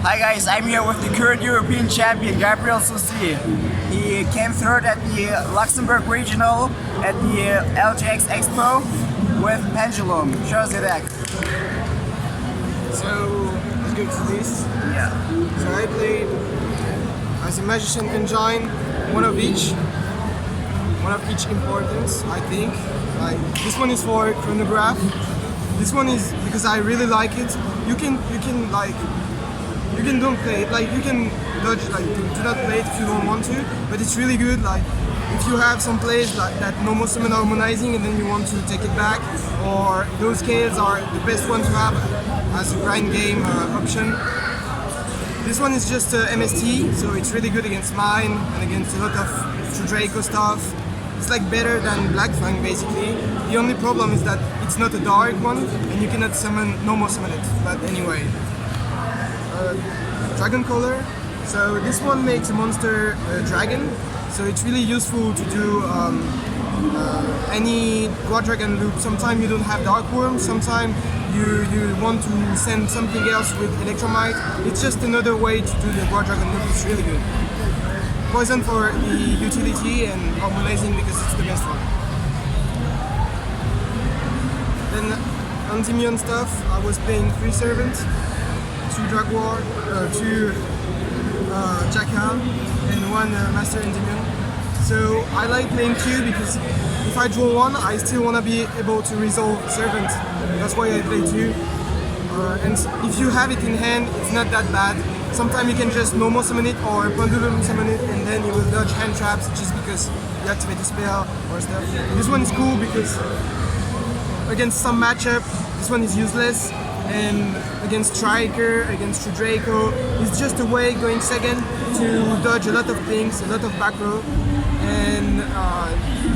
Hi guys, I'm here with the current European Champion Gabriel Soussi. He came third at the Luxembourg Regional at the LGX Expo with Pendulum. Show us your deck. So, let's go to this. Yeah. So I played as a Magician Engine, one of each importance, I think. Like this one is for chronograph. This one is because I really like it. You can don't play it, like you can dodge, like do not play it if you don't want to, but it's really good. Like if you have some plays like that normal summon harmonizing and then you want to take it back, or those scales are the best one to have as a grind game option. This one is just MST, so it's really good against mine and against a lot of Draco stuff. It's like better than Black Fang basically. The only problem is that it's not a dark one and you cannot normal summon it. But anyway. Dragon Color. So this one makes a monster dragon, so it's really useful to do any Quad Dragon loop. Sometimes you don't have Dark Worm, sometimes you want to send something else with Electromite. It's just another way to do the Quad Dragon loop. It's really good. Poison for the utility and harmonizing because it's the best one. Then Endymion stuff, I was playing 3 servants, 2 Jaguar, 2 Jackal, and 1 Master Endymion. So I like playing 2 because if I draw 1, I still want to be able to resolve servant. That's why I play 2. And if you have it in hand, it's not that bad. Sometimes you can just normal summon it or Pendulum summon it, and then you will dodge hand traps just because you activate a spell or stuff. This one is cool because against some matchup, this one is useless. And against Striker, against Draco, it's just a way going second to dodge a lot of things, a lot of back row, and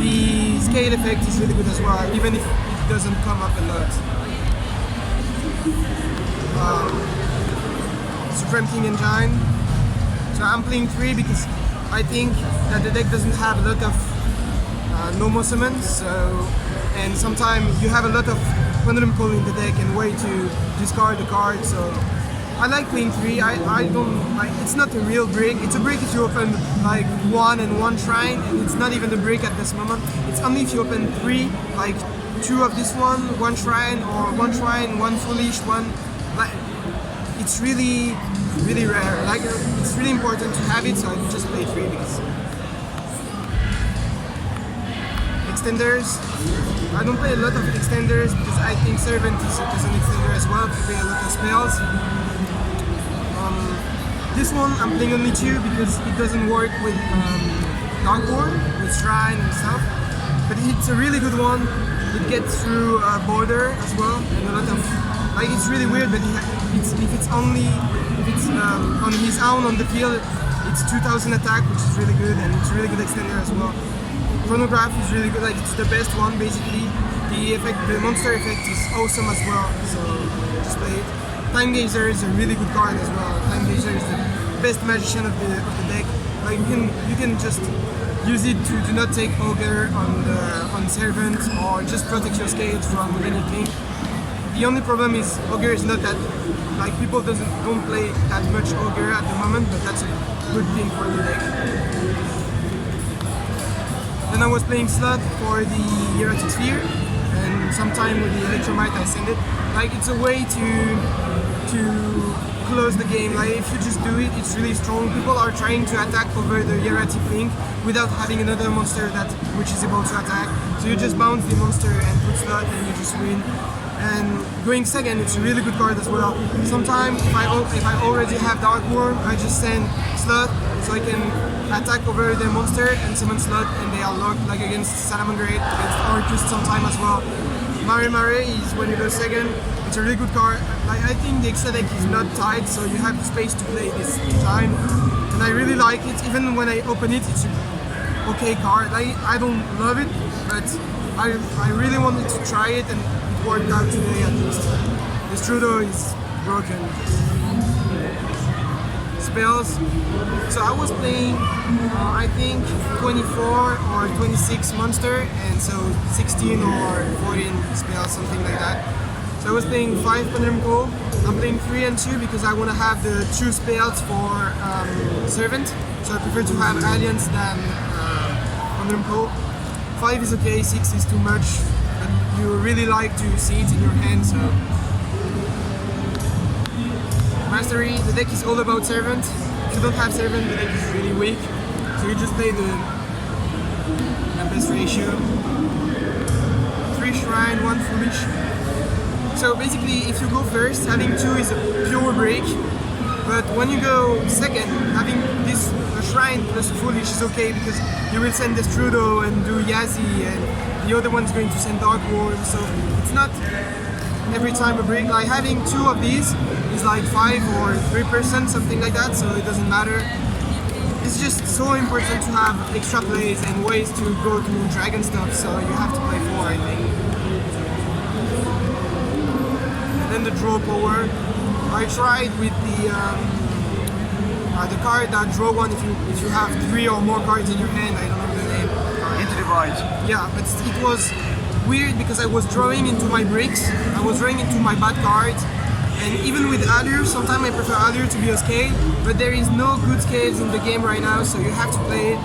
the scale effect is really good as well, even if it doesn't come up a lot. Supreme King Engine. So I'm playing 3 because I think that the deck doesn't have a lot of normal summons, so, and sometimes you have a lot of Pendulum Call in the deck and way to discard the card, so I like playing 3. I don't like, it's not a real brick. It's a brick if you open like 1 and 1 shrine, and it's not even a brick at this moment. It's only if you open 3, like 2 of this one, 1 shrine, or 1 shrine, 1 foolish, 1. Like it's really rare. Like it's really important to have it, so I just play 3 because extenders. I don't play a lot of extenders because I think Servant is an extender as well to play a lot of spells. This one I'm playing only 2 because it doesn't work with Dark Worm, with Shrine and stuff. But it's a really good one. It gets through border as well, and a lot of like it's really weird, but if it's on his own on the field, it's 2000 attack, which is really good, and it's a really good extender as well. Chronograph is really good, like it's the best one basically. The monster effect is awesome as well, so just play it. Time Gazer is a really good card as well. Time Gazer is the best magician of the deck. Like you can just use it to do not take Ogre on Servant or just protect your scales from anything. The only problem is Ogre is not that, like people don't play that much Ogre at the moment, but that's a good thing for the deck. Then I was playing Slot for the Erratic Sphere, and sometime with the Electromite I send it. Like it's a way to close the game. Like if you just do it, it's really strong. People are trying to attack over the Erratic Link without having another monster which is able to attack. So you just bounce the monster and put Slot and you just win. And going second, it's a really good card as well. Sometimes if I already have Dark Worm, I just send Slot so I can attack over the monster and summon Slot, and they are locked, like against Salamangreat, against Orcus sometime as well. Mare is when you go second. It's a really good card. Like I think the extra deck is not tight, so you have the space to play this time. And I really like it. Even when I open it, it's an okay card. Like I don't love it, but I really wanted to try it, and it worked out today at least. The Strudo is broken. Spells. So I was playing, I think 24 or 26 monster, and so 16 or 14 spells, something like that. So I was playing 5 Pendulum Co. I'm playing 3 and 2 because I want to have the 2 spells for Servant. So I prefer to have Alliance than Pendulum Co. 5 is okay, 6 is too much, but you really like to see it in your hand, so. Mastery, the deck is all about Servant. If you don't have Servant, the deck is really weak. So you just play the best ratio. 3 Shrine, 1 Foolish. So basically, if you go first, having 2 is a pure break. But when you go second, having this Shrine plus Foolish is okay because you will send Destrudo and do Yazi, and the other one's going to send Dark Worm. So it's not every time a break. Like having 2 of these is like 5 or 3%, something like that, so it doesn't matter. It's just so important to have extra plays and ways to go to dragon stuff, so you have to play 4, I think. And then the draw power. I tried with the card that draw 1 if you have 3 or more cards in your hand, I don't know the name. Into the void. Yeah, but it was weird because I was drawing into my bricks, I was drawing into my bad cards, and even with Allure, sometimes I prefer Allure to be a scale, but there is no good scales in the game right now, so you have to play it.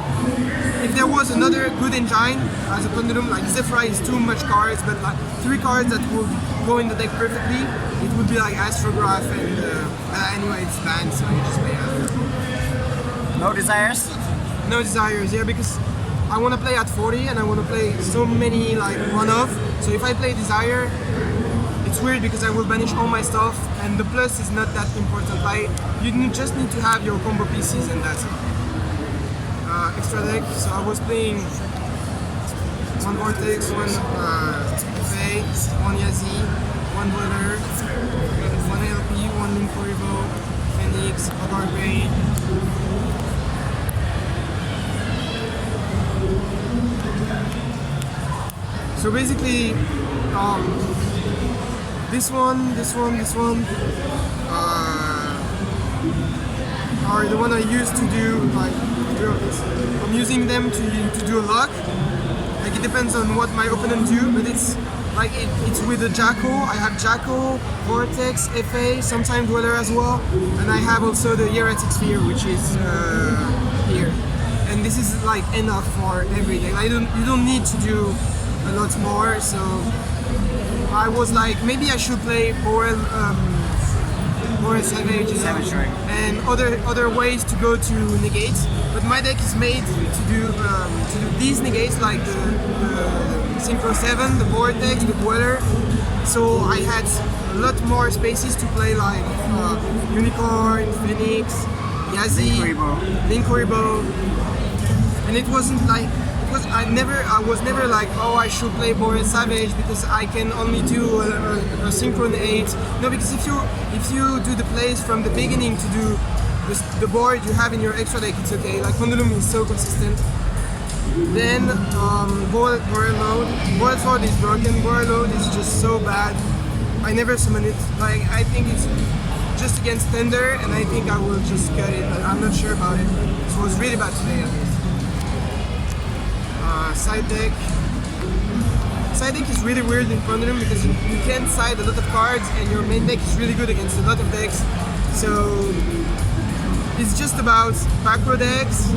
If there was another good engine as a Pendulum, like Zephyr is too much cards, but like 3 cards that would go in the deck perfectly, it would be like Astrograph, and anyway, it's banned, so you just play Allure. No desires? No desires, yeah, because I want to play at 40 and I want to play so many like one-off. So if I play Desire, it's weird because I will banish all my stuff and the plus is not that important. Like, you just need to have your combo pieces and that's it. Extra deck, so I was playing 1 Vortex, 1 Fae, 1 Yazi, 1 Dweller, 1 LP, 1 Linkorivo, Phoenix, Barbarian. So basically, this one are the one I used to do like I'm using them to do a lock. Like it depends on what my opponent do, but it's like it's with a Jackal. I have Jackal, Vortex, FA, sometimes Dweller as well, and I have also the Hieratic Sphere, which is here. And this is like enough for every day. Like, you don't need to do a lot more, so I was like, maybe I should play Boreal Savage, and other ways to go to negates. But my deck is made to do these negates, like the Synchro 7, the Vortex, the Dweller. So I had a lot more spaces to play like Unicorn, Phoenix, Yazi, Linkoribo, and it wasn't like. I was never like, oh, I should play Boreal Savage because I can only do a Synchron 8. No, because if you do the plays from the beginning to do the board you have in your extra deck, it's okay. Like Pendulum is so consistent. Then Boreal Load. Boreal Sword is broken. Boreal Load is just so bad. I never summon it. Like, I think it's just against Thunder, and I think I will just cut it, but I'm not sure about it. So it was really bad today at least. Side deck. Side deck is really weird in Pendulum because you can't side a lot of cards and your main deck is really good against a lot of decks. So it's just about macro decks.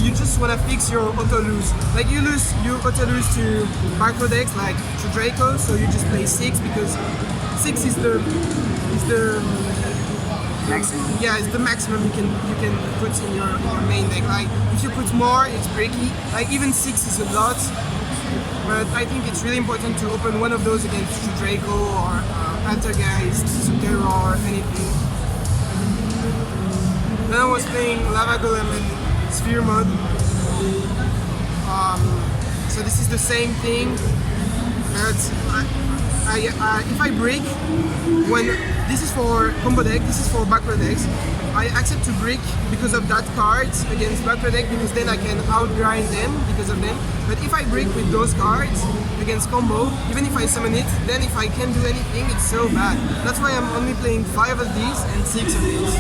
You just want to fix your auto lose. Like you auto lose to macro decks like to Draco, so you just play 6 because 6 is the maximum. Yeah, it's the maximum you can put in your main deck. Like if you put more, it's breaky. Like even 6 is a lot, but I think it's really important to open one of those against Draco or Altergeist, Subterror, or anything. Then I was playing Lava Golem in Sphere mode. So this is the same thing, but if I break, when this is for combo deck, this is for backrow decks, I accept to break because of that card against backrow deck because then I can outgrind them because of them. But if I break with those cards against combo, even if I summon it, then if I can't do anything, it's so bad. That's why I'm only playing 5 of these and 6 of these.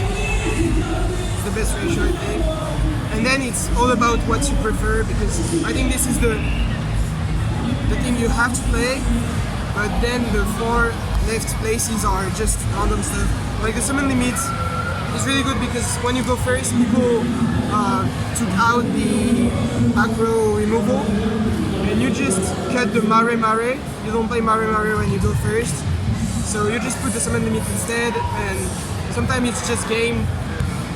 It's the best ratio, I think. And then it's all about what you prefer because I think this is the thing you have to play. But then the 4 left places are just random stuff. Like the summon limit is really good because when you go first, people took out the aggro removal, and you just cut the Mare Mare. You don't play Mare Mare when you go first, so you just put the summon limit instead, and sometimes it's just game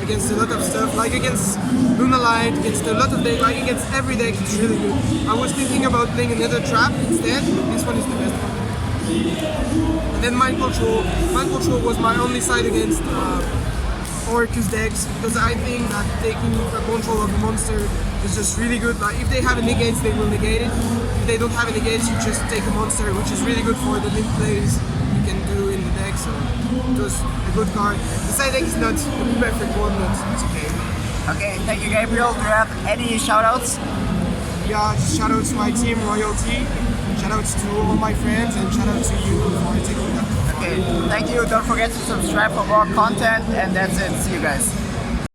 against a lot of stuff, like against Luna Light, against a lot of decks, like against every deck, it's really good. I was thinking about playing another trap instead, but this one is the best one. And then Mind Control. Mind Control was my only side against Orcus decks, because I think that taking control of a monster is just really good. Like if they have a negate, they will negate it. If they don't have a negate, you just take a monster, which is really good for the link plays you can do in the deck. So it was a good card. The side deck is not the perfect one, but it's okay. Okay, thank you, Gabriel. Do you have any shoutouts? Yeah, just shout out to my team, Royalty. Shout out to all my friends, and shout out to you for taking that. Okay, thank you. Don't forget to subscribe for more content, and that's it. See you guys.